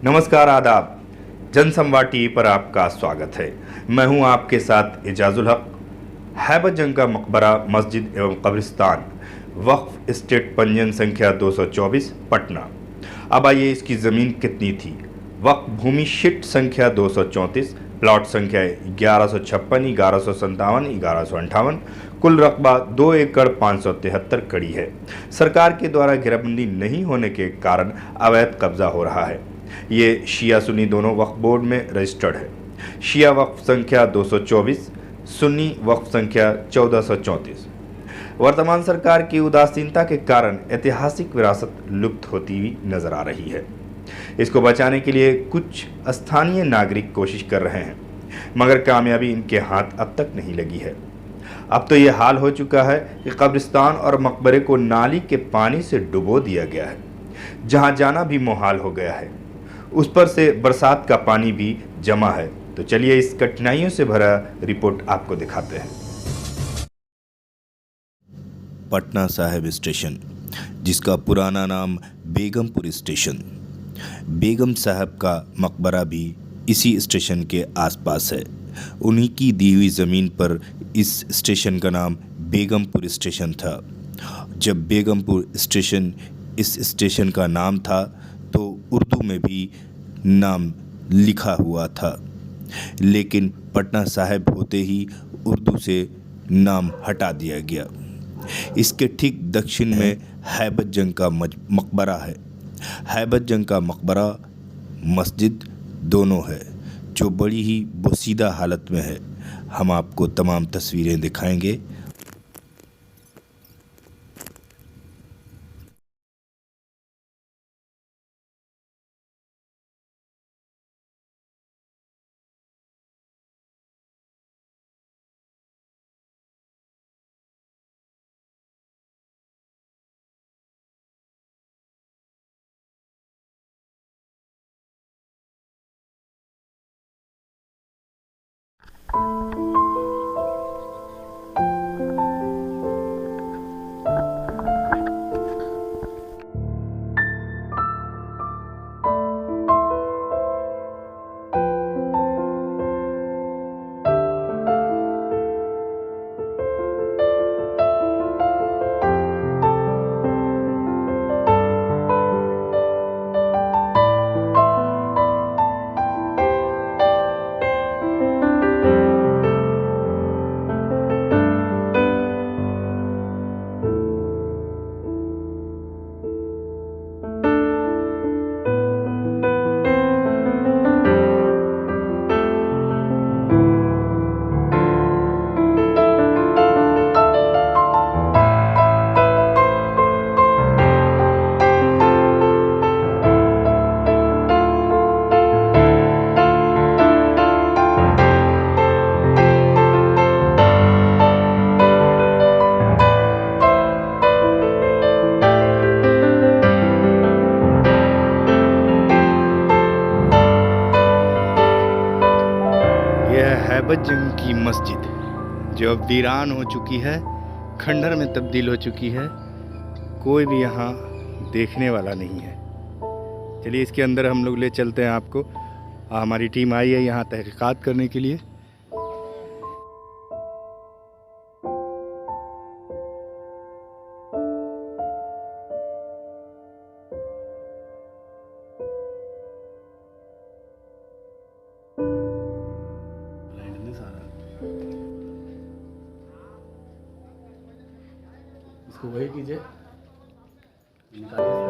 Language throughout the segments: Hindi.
नमस्कार, आदाब। जनसंवाद टीवी पर आपका स्वागत है। मैं हूं आपके साथ एजाजुल हक। हैबत जंग का मकबरा, मस्जिद एवं कब्रिस्तान वक्फ स्टेट पंजीयन संख्या 224 पटना। अब आइए इसकी ज़मीन कितनी थी। वक्फ भूमि शीट संख्या 234, प्लॉट संख्या 1156, 1157, 1158, कुल रकबा 2 एकड़ 573 कड़ी है। सरकार के द्वारा घेराबंदी नहीं होने के कारण अवैध कब्जा हो रहा है। ये शिया सुन्नी दोनों वक्फ बोर्ड में रजिस्टर्ड है। शिया वक्फ संख्या 224, सुन्नी वक्फ संख्या 1434। वर्तमान सरकार की उदासीनता के कारण ऐतिहासिक विरासत लुप्त होती हुई नजर आ रही है। इसको बचाने के लिए कुछ स्थानीय नागरिक कोशिश कर रहे हैं, मगर कामयाबी इनके हाथ अब तक नहीं लगी है। अब तो ये हाल हो चुका है कि कब्रिस्तान और मकबरे को नाली के पानी से डुबो दिया गया है। जहां जाना भी मुहाल हो गया है, उस पर से बरसात का पानी भी जमा है। तो चलिए इस कठिनाइयों से भरा रिपोर्ट आपको दिखाते हैं। पटना साहिब स्टेशन, जिसका पुराना नाम बेगमपुर स्टेशन। बेगम साहब का मकबरा भी इसी स्टेशन के आसपास है। उन्हीं की दी हुई ज़मीन पर इस स्टेशन का नाम बेगमपुर स्टेशन था। जब बेगमपुर स्टेशन इस स्टेशन का नाम था तो उर्दू में भी नाम लिखा हुआ था, लेकिन पटना साहिब होते ही उर्दू से नाम हटा दिया गया। इसके ठीक दक्षिण में हैबत जंग का मकबरा है। हैबत जंग का मकबरा मस्जिद दोनों है, जो बड़ी ही बोसीदा हालत में है। हम आपको तमाम तस्वीरें दिखाएंगे। हैबत जंग की मस्जिद, जो अब वीरान हो चुकी है, खंडहर में तब्दील हो चुकी है। कोई भी यहाँ देखने वाला नहीं है। चलिए इसके अंदर हम लोग ले चलते हैं आपको। हमारी टीम आई है यहाँ तहकीकात करने के लिए। इसको वही कीजिए, निकालिए।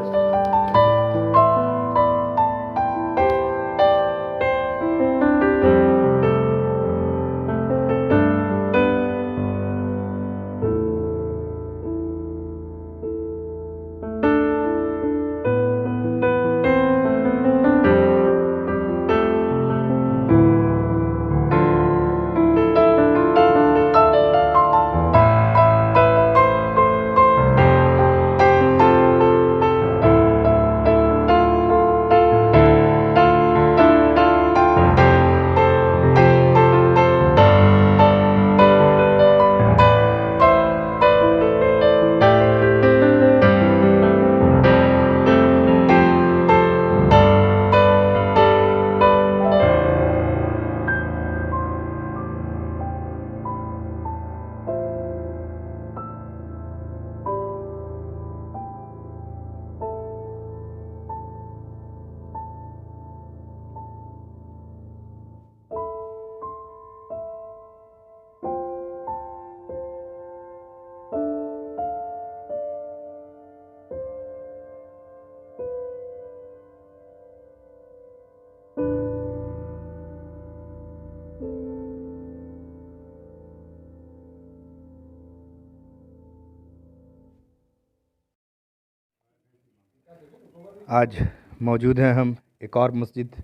आज मौजूद हैं हम एक और मस्जिद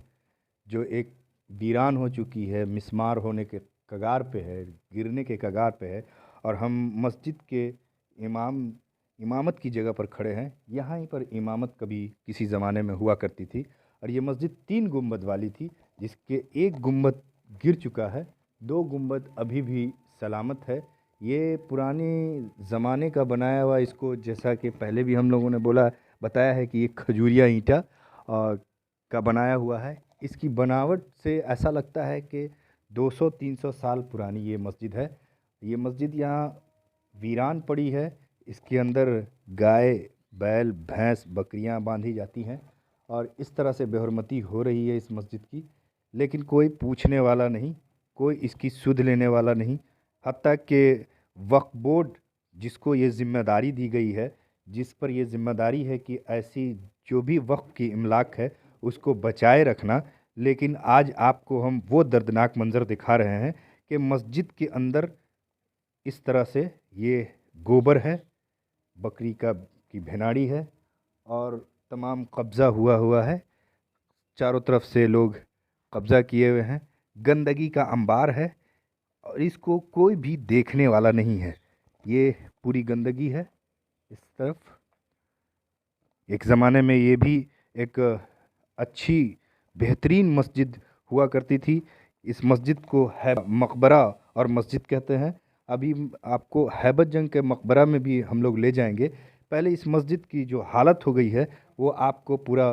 जो एक वीरान हो चुकी है, मिस्मार होने के कगार पे है, गिरने के कगार पे है। और हम मस्जिद के इमामत की जगह पर खड़े हैं। यहाँ ही पर इमामत कभी किसी ज़माने में हुआ करती थी और ये मस्जिद 3 गुंबद वाली थी, जिसके एक गुंबद गिर चुका है, 2 गुंबद अभी भी सलामत है। ये पुराने ज़माने का बनाया हुआ, इसको जैसा कि पहले भी हम लोगों ने बताया है कि ये खजूरिया ईंटा का बनाया हुआ है। इसकी बनावट से ऐसा लगता है कि 200-300 साल पुरानी ये मस्जिद है। ये मस्जिद यहाँ वीरान पड़ी है। इसके अंदर गाय, बैल, भैंस, बकरियां बांधी जाती हैं और इस तरह से बेहरमती हो रही है इस मस्जिद की, लेकिन कोई पूछने वाला नहीं, कोई इसकी सुध लेने वाला नहीं। हत्ता कि वक्फ बोर्ड, जिसको ये जिम्मेदारी दी गई है, जिस पर ये जिम्मेदारी है कि ऐसी जो भी वक्फ की इमलाक है उसको बचाए रखना, लेकिन आज आपको हम वो दर्दनाक मंज़र दिखा रहे हैं कि मस्जिद के अंदर इस तरह से ये गोबर है, बकरी की भेनाड़ी है और तमाम कब्ज़ा हुआ हुआ है। चारों तरफ से लोग कब्ज़ा किए हुए हैं, गंदगी का अंबार है और इसको कोई भी देखने वाला नहीं है। ये पूरी गंदगी है इस तरफ। एक ज़माने में ये भी एक अच्छी बेहतरीन मस्जिद हुआ करती थी। इस मस्जिद को है मकबरा और मस्जिद कहते हैं। अभी आपको हैबत जंग के मकबरा में भी हम लोग ले जाएंगे। पहले इस मस्जिद की जो हालत हो गई है वो आपको पूरा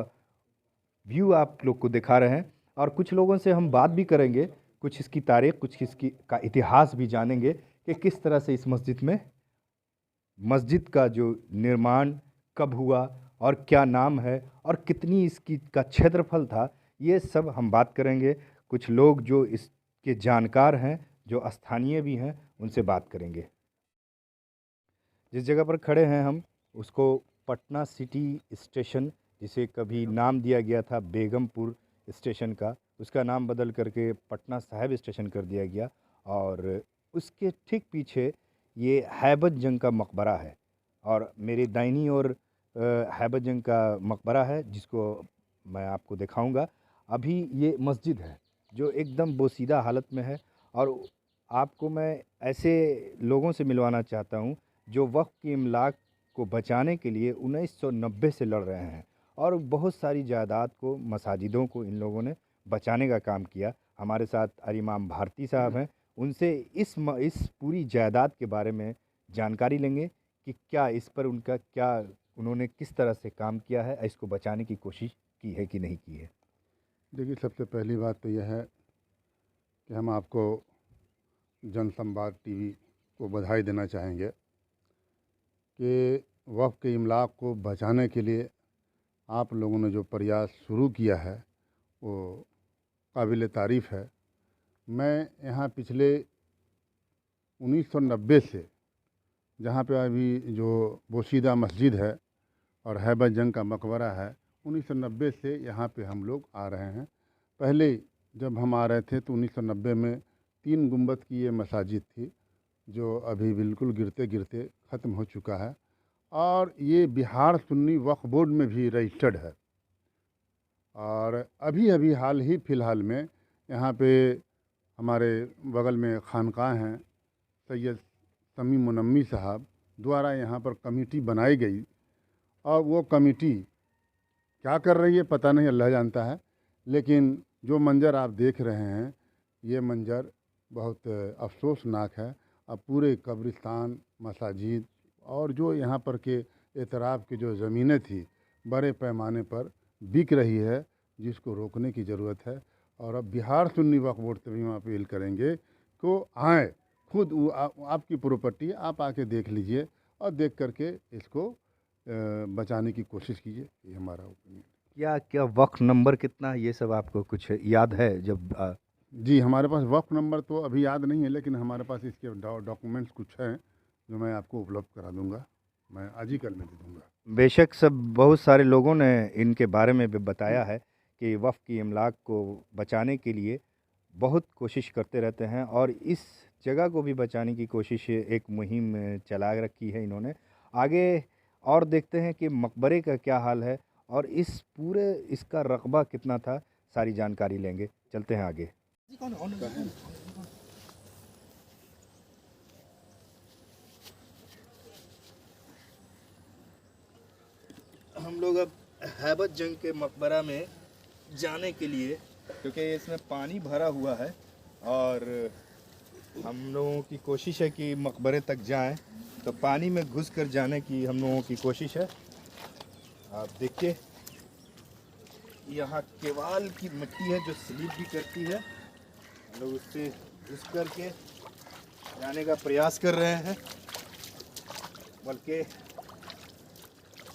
व्यू आप लोग को दिखा रहे हैं और कुछ लोगों से हम बात भी करेंगे, कुछ इसकी तारीख, कुछ इसकी का इतिहास भी जानेंगे कि किस तरह से इस मस्जिद का जो निर्माण कब हुआ और क्या नाम है और कितनी इसकी का क्षेत्रफल था। ये सब हम बात करेंगे। कुछ लोग जो इसके जानकार हैं, जो स्थानीय भी हैं, उनसे बात करेंगे। जिस जगह पर खड़े हैं हम, उसको पटना सिटी स्टेशन, जिसे कभी नाम दिया गया था बेगमपुर स्टेशन का, उसका नाम बदल करके पटना साहिब स्टेशन कर दिया गया। और उसके ठीक पीछे ये हैबत जंग का मकबरा है और मेरे दाहिनी ओर हैबत जंग का मकबरा है, जिसको मैं आपको दिखाऊंगा। अभी ये मस्जिद है जो एकदम बोसीदा हालत में है और आपको मैं ऐसे लोगों से मिलवाना चाहता हूँ जो वक़्त की इमलाक को बचाने के लिए 1990 से लड़ रहे हैं और बहुत सारी जायदाद को, मसाजिदों को इन लोगों ने बचाने का काम किया। हमारे साथ अरिमाम भारती साहब हैं, उनसे इस पूरी जायदाद के बारे में जानकारी लेंगे कि क्या इस पर उनका क्या, उन्होंने किस तरह से काम किया है, इसको बचाने की कोशिश की है कि नहीं की है। देखिए, सबसे पहली बात तो यह है कि हम आपको जनसंवाद टीवी को बधाई देना चाहेंगे कि वक़्फ़ के इमलाक को बचाने के लिए आप लोगों ने जो प्रयास शुरू किया है वो काबिल तारीफ़ है। मैं यहाँ पिछले 1990 से, जहाँ पे अभी जो बोशीदा मस्जिद है और हैबत जंग का मकबरा है, 1990 से यहाँ पे हम लोग आ रहे हैं। पहले जब हम आ रहे थे तो 1990 में 3 गुंबद की ये मसाजिद थी, जो अभी बिल्कुल गिरते गिरते ख़त्म हो चुका है और ये बिहार सुन्नी वक्फ बोर्ड में भी रजिस्टर्ड है। और अभी अभी हाल ही फ़िलहाल में यहाँ पे हमारे बगल में खानकाह हैं, सैयद समी मुनम्मी साहब द्वारा यहाँ पर कमेटी बनाई गई और वो कमेटी क्या कर रही है पता नहीं, अल्लाह जानता है। लेकिन जो मंज़र आप देख रहे हैं ये मंज़र बहुत अफसोसनाक है। अब पूरे कब्रिस्तान, मसाजिद और जो यहाँ पर के एतराफ़ की जो ज़मीनें थी बड़े पैमाने पर बिक रही है, जिसको रोकने की ज़रूरत है। और अब बिहार सुन्नी वक्फ बोर्ड से भी हम अपील करेंगे को आए, खुद आपकी प्रॉपर्टी, आप आके देख लीजिए और देख करके इसको बचाने की कोशिश कीजिए। ये हमारा ओपिनियन। क्या क्या वक्फ नंबर कितना, ये सब आपको कुछ याद है? जी, हमारे पास वक्फ नंबर तो अभी याद नहीं है, लेकिन हमारे पास इसके डॉक्यूमेंट्स कुछ हैं जो मैं आपको उपलब्ध करा दूंगा। मैं आज ही कल में दे दूंगा। बेशक, सब बहुत सारे लोगों ने इनके बारे में भी बताया है कि वफ़ की इमलाक को बचाने के लिए बहुत कोशिश करते रहते हैं और इस जगह को भी बचाने की कोशिश, एक मुहिम चला रखी है इन्होंने। आगे और देखते हैं कि मकबरे का क्या हाल है और इस पूरे इसका रकबा कितना था सारी जानकारी लेंगे। चलते हैं आगे। हम लोग अब हैबत जंग के मकबरा में जाने के लिए, क्योंकि इसमें पानी भरा हुआ है और हम लोगों की कोशिश है कि मकबरे तक जाएं, तो पानी में घुस कर जाने की हम लोगों की कोशिश है। आप देखिए यहाँ केवाल की मिट्टी है जो स्लिप भी करती है। हम लोग उससे घुस करके जाने का प्रयास कर रहे हैं, बल्कि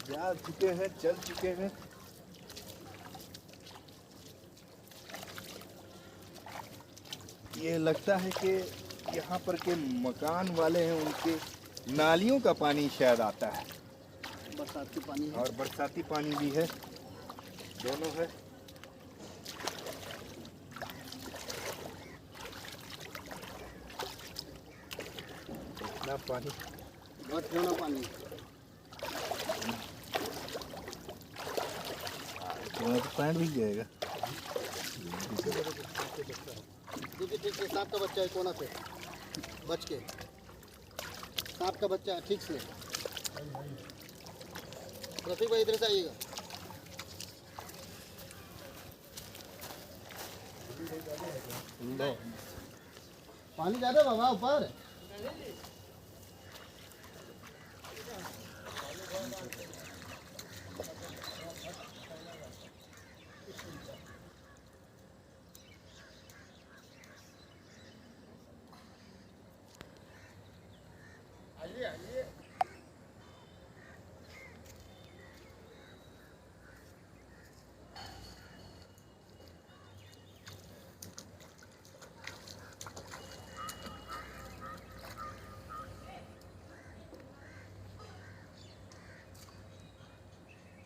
जा चुके हैं, चल चुके हैं। ये लगता है कि यहाँ पर के मकान वाले हैं, उनके नालियों का पानी शायद आता है, बरसाती पानी है और बरसाती पानी भी है, दोनों है। इतना पानी, बहुत ठंडा पानी। तो पैंट भी जाएगा। देखिए ठीक से, सांप का बच्चा है, कोना से बच के, सांप का बच्चा है, ठीक से। रफीक भाई इधर से आइएगा। पानी ज़्यादा बाबा ऊपर।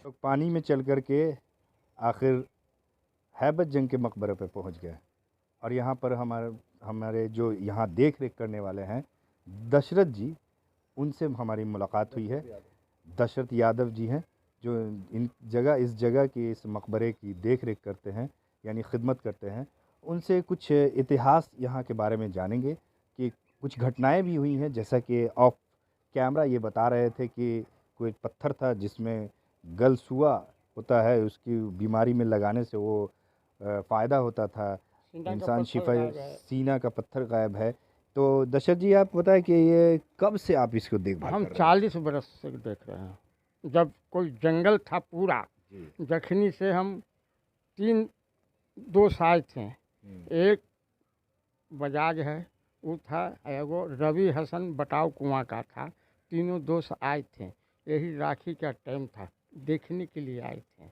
तो पानी में चल कर के आखिर हैबत जंग के मकबरे पे पहुंच गए, और यहाँ पर हमारे जो यहाँ देख रेख करने वाले हैं दशरथ जी, उनसे हमारी मुलाकात हुई है। दशरथ यादव जी हैं जो इस जगह की, इस मकबरे की देख रेख करते हैं, यानी खिदमत करते हैं। उनसे कुछ इतिहास यहाँ के बारे में जानेंगे कि कुछ घटनाएं भी हुई हैं, जैसा कि ऑफ कैमरा ये बता रहे थे कि कोई पत्थर था जिसमें गलसुआ होता है, उसकी बीमारी में लगाने से वो फ़ायदा होता था, इंसान शिफा। सीना का पत्थर गायब है। तो दशरथ जी आप बताएं कि ये कब से आप इसको देखभाल हम कर रहे हैं? 40 बरस से देख रहे हैं। जब कोई जंगल था पूरा, जी। जखनी से हम 2 साल थे। एक बजाज है वो था, एगो रवि हसन बटाव कुआं का था। तीनों दोस्त आए थे, यही राखी का टाइम था, देखने के लिए आए थे।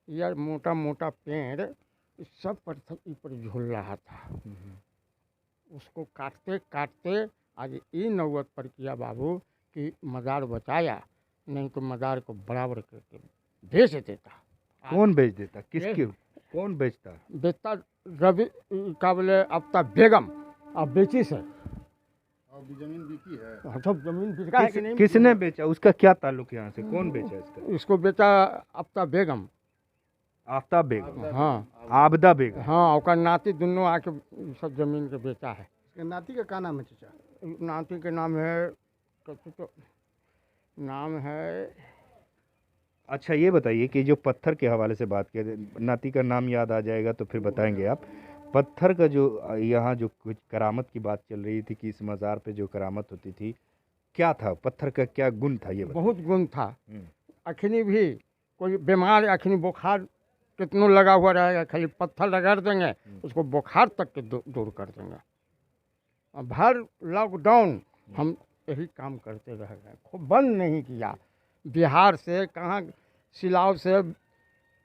यार मोटा मोटा पेड़ सब पर झूल रहा था। उसको काटते काटते आज ये नौबत पर किया बाबू कि मज़ार बचाया, नहीं तो मज़ार को बराबर करके बेच देता। कौन बेच देता? किसके? कौन बेचता? बेचता रवि का बोले अफ्ता बेगम, अब बेची से और भी ज़मीन बिकी है। सब जमीन बिका है कि नहीं? किसने बेचा? उसका क्या ताल्लुक यहाँ से? कौन बेचा इसका? इसको बेचा अफ्ता बेगम। आफ्ताब बेगम? हाँ आबदा बेगम? हाँ, और नाती दोनों आके सब जमीन के बेचा है। इसके नाती का क्या नाम है चाचा? नाती के नाम है, तो नाम है, अच्छा ये बताइए कि जो पत्थर के हवाले से बात किया, नाती का नाम याद आ जाएगा तो फिर बताएंगे आप। पत्थर का जो यहाँ जो कुछ करामत की बात चल रही थी कि इस मज़ार पे जो करामत होती थी, क्या था पत्थर का, क्या गुण था ये बताइए। बहुत गुण था। अखनी भी कोई बीमार, अखनी बुखार कितनों लगा हुआ रहेगा, खाली पत्थर रगड़ देंगे उसको बुखार तक के दूर कर देंगे। अब हर लॉकडाउन हम यही काम करते रह गए, खूब बंद नहीं किया। बिहार से कहाँ, सिलाव से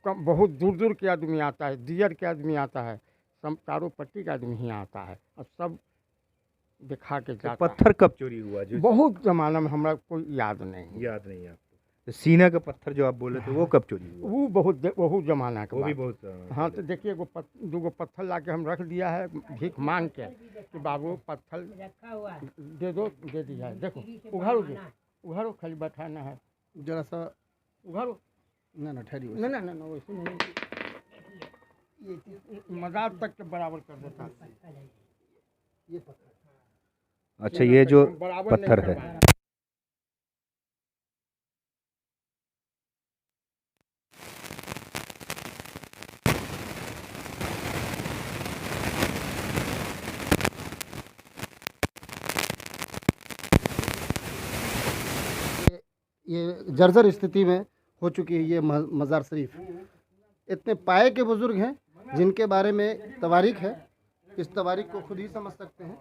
बहुत दूर दूर के आदमी आता है, दियर के आदमी आता है, सब चारों पट्टी का आदमी ही आता है, अब सब दिखा के जाता है। पत्थर कब चोरी हुआ? जो बहुत जमाना में, हमरा कोई याद नहीं। याद नहीं आपको? तो सीना का पत्थर जो आप बोले थे वो कब चोरी हुआ? वो बहुत जमाना का वो भी बात। बहुत हाँ, तो देखिए दूगो पत्थर ला के हम रख दिया है भीख मांग के कि बाबू पत्थर दे दो, दे दिया है। देखो उघारो, खाली बैठाना है, जरा सा उघारो। ना ना ठहरी ना ना ना ना वैसे नहीं, ये मजार तक के बराबर कर देता। ये पत्थर अच्छा, ये जो बराबर नहीं पत्थर है, करवाया। ये जर्जर स्थिति में हो चुकी है ये मज़ार शरीफ। इतने पाए के बुजुर्ग हैं जिनके बारे में तवारीख है, इस तवारीख को खुद ही समझ सकते हैं।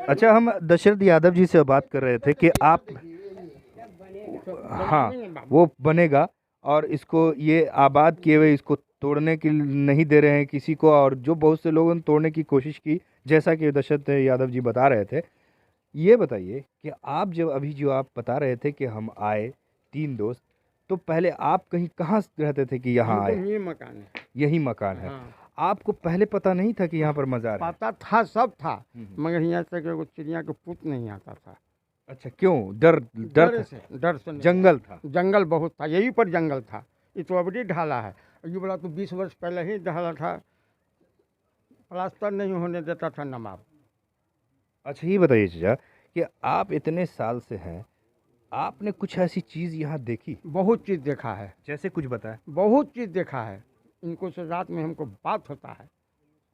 अच्छा, हम दशरथ यादव जी से बात कर रहे थे कि आप, हाँ, वो बनेगा और इसको ये आबाद किए हुए इसको तोड़ने के लिए नहीं दे रहे हैं किसी को, और जो बहुत से लोगों ने तोड़ने की कोशिश की, जैसा कि दशरथ यादव जी बता रहे थे। ये बताइए कि आप जब अभी जो आप बता रहे थे कि हम आए 3 दोस्त, तो पहले आप कहीं कहाँ रहते थे कि यहाँ हमको आए? ये मकान है। यही मकान है। हाँ। आपको पहले पता नहीं था कि यहाँ पर मजार है? पता था, सब था, मगर यहाँ से कोई चिड़िया को पूत नहीं आता था। अच्छा, क्यों? डर डर था? डर से नहीं। जंगल था? जंगल बहुत था, यही पर जंगल था। ये तो अबड़ी ढाला है, ये बोला तो 20 वर्ष पहले ही ढाला था, प्लास्टर नहीं होने देता था नवाब। अच्छा, ये बताइए चाचा कि आप इतने साल से हैं, आपने कुछ ऐसी चीज़ यहाँ देखी? बहुत चीज़ देखा है, जैसे कुछ बताएं। बहुत चीज़ देखा है। इनको से रात में हमको बात होता है।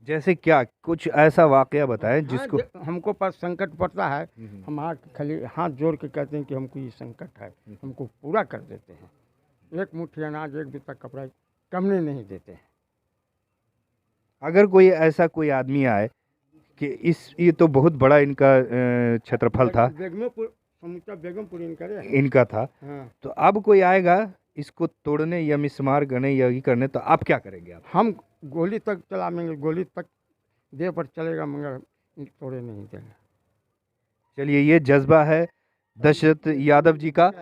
जैसे क्या? कुछ ऐसा वाकया बताएं जिसको। हाँ, हमको पर संकट पड़ता है, हम खाली हाथ जोड़ के कहते हैं कि हमको ये संकट है, हमको पूरा कर देते हैं। एक मुट्ठी अनाज, एक बिस्तर कपड़ा कमने नहीं देते हैं। अगर कोई ऐसा कोई आदमी आए कि ये तो बहुत बड़ा इनका क्षेत्रफल था, बेगमपुर, समूचा बेगमपुर इनका था, हाँ। तो अब कोई आएगा इसको तोड़ने या मिसमार करने या ये करने, तो आप क्या करेंगे? आप हम गोली तक चलाएंगे, गोली तक देह पर चलेगा, मगर तोड़े नहीं देंगे। चलिए, ये जज्बा है दशरथ यादव जी का,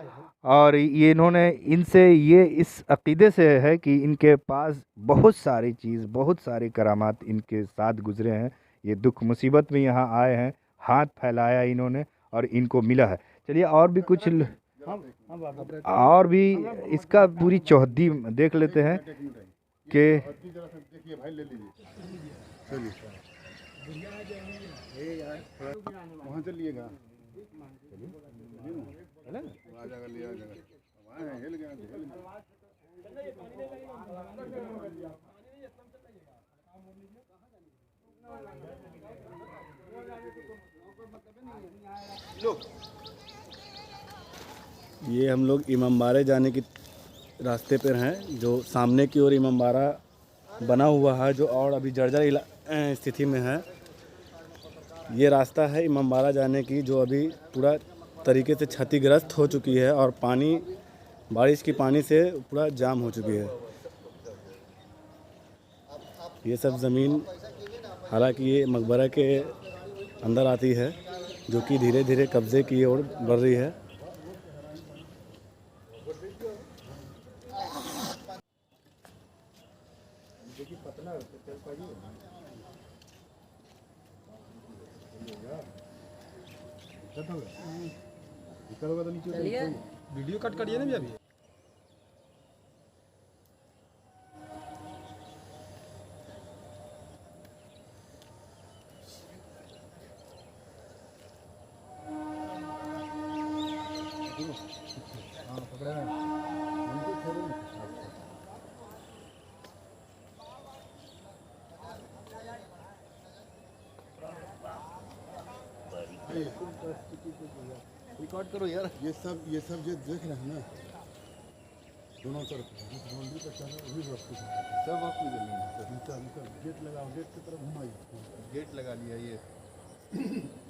और ये इन्होंने इनसे ये इस अकीदे से है कि इनके पास बहुत सारी चीज़, बहुत सारे करामात इनके साथ गुजरे हैं। ये दुख मुसीबत में यहाँ आए हैं, हाथ फैलाया इन्होंने और इनको मिला है। चलिए, और भी कुछ और भी इसका पूरी चौहद्दी देख लेते हैं कि देखिए भाई, ले लीजिए, चलिए वहाँ चलिएगा, आ जाएगा, ले आ जाएगा, वहाँ हिल गया, हिल गया। ये हम लोग इमामबाड़े जाने की रास्ते पर हैं, जो सामने की ओर इमामबाड़ा बना हुआ है, जो और अभी जर्जर स्थिति में है। ये रास्ता है इमामबाड़ा जाने की, जो अभी पूरा तरीके से क्षतिग्रस्त हो चुकी है और पानी, बारिश की पानी से पूरा जाम हो चुकी है। ये सब ज़मीन, हालांकि ये मकबरा के अंदर आती है, जो कि धीरे धीरे कब्ज़े की ओर बढ़ रही है। वीडियो कट करिए ना अभी। रिकॉर्ड करो यार। ये सब जो देख रहे हैं ना, दोनों तरफ बाउंड्री पर चल रहा है, वही वक्त सब वक्त में जमीन है। निकल गेट लगाओ, गेट की तरफ घुमाइए, गेट लगा लिया। ये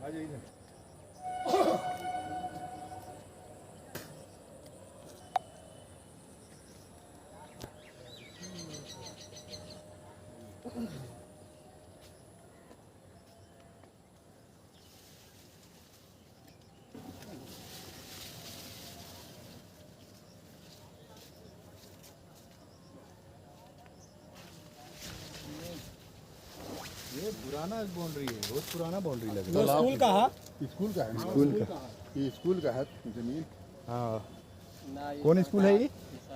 आ जाइए। ये पुराना बाउंड्री है, बहुत पुराना बाउंड्री लग रहा है। स्कूल का है, स्कूल का है, स्कूल का, ये स्कूल का है जमीन। हाँ, कौन स्कूल है ये?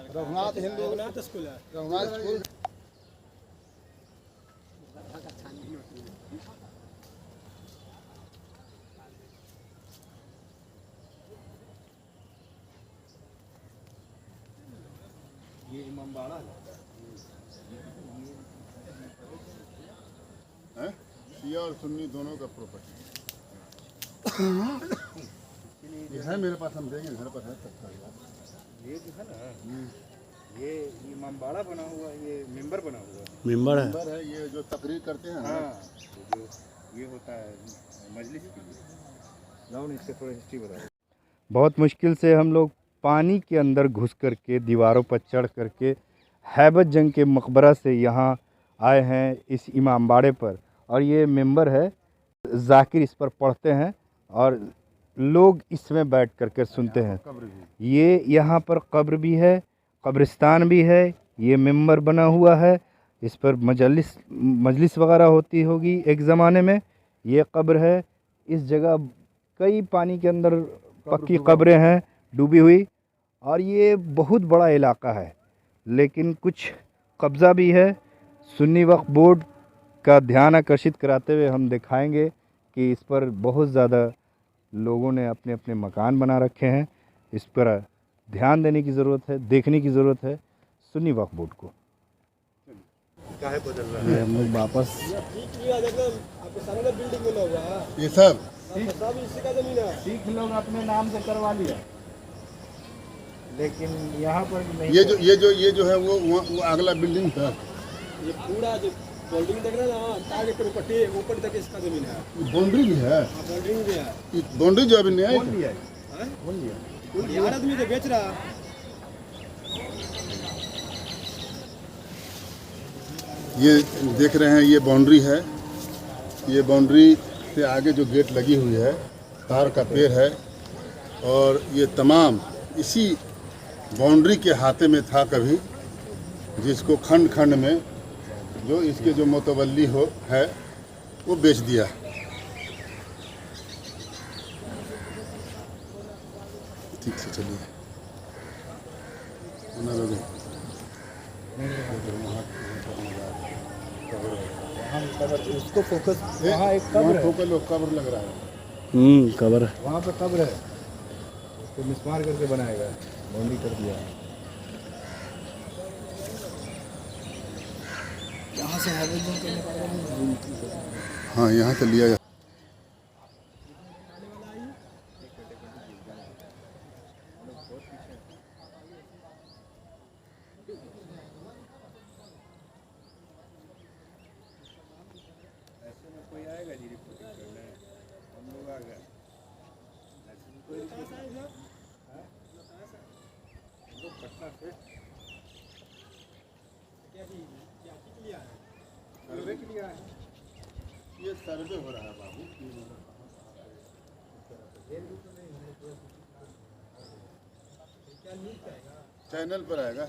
रघुनाथ हिंदू स्कूल है। रघुनाथ स्कूल ये इमामबाड़ा है, शिया और सुन्नी दोनों का प्रॉपर्टी ये है मेरे पास, हम देंगे घर पर है सबका। ये जो है ना, ये इमामबाड़ा बना हुआ, ये मेंबर बना हुआ मेंबर है। नंबर है ये जो तकरीर करते हैं ना, हाँ, तो जो ये होता है मजलिस के लिए। लाओ इससे थोड़ा हिस्ट्री बताओ। बहुत मुश्किल से हम लोग पानी के अंदर घुस करके दीवारों पर चढ़ करके हैबत जंग के मकबरा से यहाँ आए हैं इस इमामबाड़े पर। और ये मेंबर है, जाकिर इस पर पढ़ते हैं और लोग इसमें बैठ करके सुनते हैं। ये यहाँ पर कब्र भी है, कब्रिस्तान भी है, ये मेंबर बना हुआ है, इस पर मजलिस वगैरह होती होगी एक ज़माने में। ये कब्र है, इस जगह कई पानी के अंदर पक्की कब्रें हैं डूबी हुई, और ये बहुत बड़ा इलाका है, लेकिन कुछ कब्ज़ा भी है। सुन्नी वक्फ बोर्ड का ध्यान आकर्षित कराते हुए हम दिखाएंगे कि इस पर बहुत ज़्यादा लोगों ने अपने अपने मकान बना रखे हैं। इस पर ध्यान देने की ज़रूरत है, देखने की ज़रूरत है सुन्नी वक्फ बोर्ड को। ये हम लोग वापस ये सब सिख लोग अपने नाम से करवा लिया, लेकिन यहाँ पर नहीं। ये जो है वो अगला बिल्डिंग था। ये पूरा जो बिल्डिंग देख रहे हैं ना, आगे प्रॉपर्टी ऊपर तक इसका जमीन है। बाउंड्री भी है, बाउंड्री भी है। बाउंड्री जो अभी नया कौन लिया? यार आदमी जो बेच रहा, ये देख रहे हैं, ये बाउंड्री है। ये बाउंड्री से आगे जो गेट लगी हुई है, तार का पेड़ है, और ये तमाम इसी बाउंड्री के हाथे में था कभी, जिसको खंड खंड में जो इसके जो मुतवल्ली है वो बेच दिया। ठीक से चलिए उसको फोकस, वहाँ एक कब्र है, कब्र लग रहा है। कब्र है। वहाँ पर कब्र है, उसको मिसमार करके बनाया गया, बाउंड्री कर दिया। यहाँ से हैबत जंग करने का, हाँ, यहाँ से लिया जा ये सर्वे हो रहा है बाबू, चैनल पर आएगा।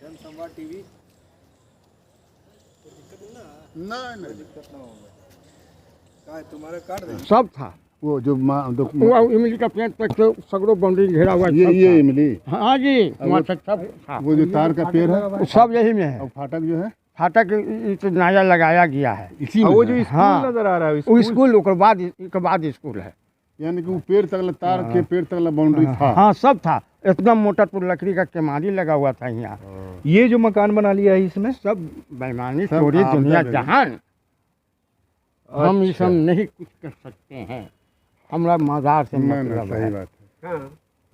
जनसंवाद टीवी। नहीं दिक्कत ना होगा। क्या है तुम्हारा काट दे? सब था वो जो वो इमली का पेड़ तक तो सगरों बाउंड्री घेरा हुआ है, सब ये था। इमली, हाँ जी, वहाँ तक सब था। वो जो तार का पेड़ है, सब यही में है। और फाटक जो है फाटक इस नया लगाया गया है। इसी में वो जो है। स्कूल हाँ। नजर आ रहा है, वो स्कूल के बाद स्कूल है। यानी कि वो पेड़ तक, तार के पेड़ तक बाउंड्री था। हाँ, सब था। इतना मोटा तो लकड़ी का केमारी लगा हुआ था यहाँ। ये जो मकान बना लिया है इसमें सब बेईमानी, सब चोरी, आपदा दुनिया में। जहान। हम ये अच्छा। सब नहीं कुछ कर सकते हैं। हमारा मज़ार से नहीं, मतलब सही है। बात है।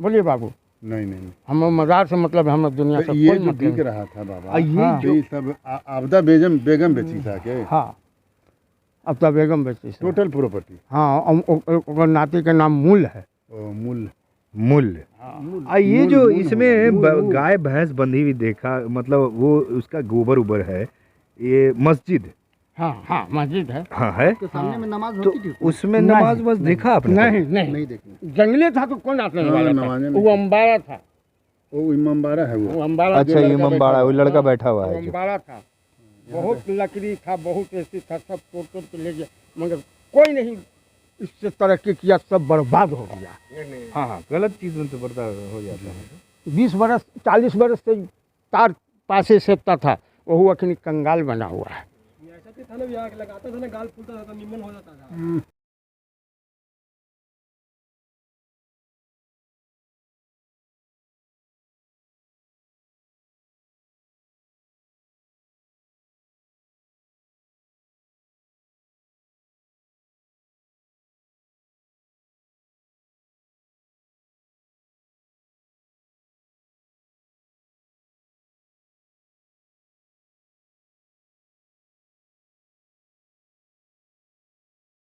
बोलिए बाबू, नहीं, हम मज़ार से मतलब है, हमें दुनिया से तो ये कोई जो मतलब दिख नहीं। रहा था बाबा, हाँ। ये सब आपदा बेगम बेची था के हाँ, अब तो बेगम बेची सब। Total property. हाँ, और नाती का नाम मूल है। मूल्य। ये जो इसमें गाय भैंस बंधी हुई देखा, मतलब वो उसका गोबर उबर है, ये मस्जिद। हाँ, मस्जिद है। हाँ है, के सामने में नमाज तो होती थी। उसमें नमाज बस देखा आपने? नहीं, देखने जंगली था तो कौन आने हाँ, वाला था? नमाज़ें नहीं। वो अम्बारा था। वो इमामबाड़ा है वो। वो अम्बारा अच्छा, ये इमामबाड़ा, वो लड़का बैठा हुआ वो है जो। अम्बारा था। बहुत लकड़ी था, बहुत ऐसी था, सब तोड़ के ले गया, मगर कोई नहीं इससे तरक्की किया, सब बर्बाद हो गया। हाँ हाँ, गलत चीज़ में तो बर्बाद हो जाता है। 20 बरस 40 बरस से तार पासे सेकता था, वही अखनी कंगाल बना हुआ है। ऐसा था ना, भी आग लगाता था ना, गाल फूलता था तो निमन हो जाता था।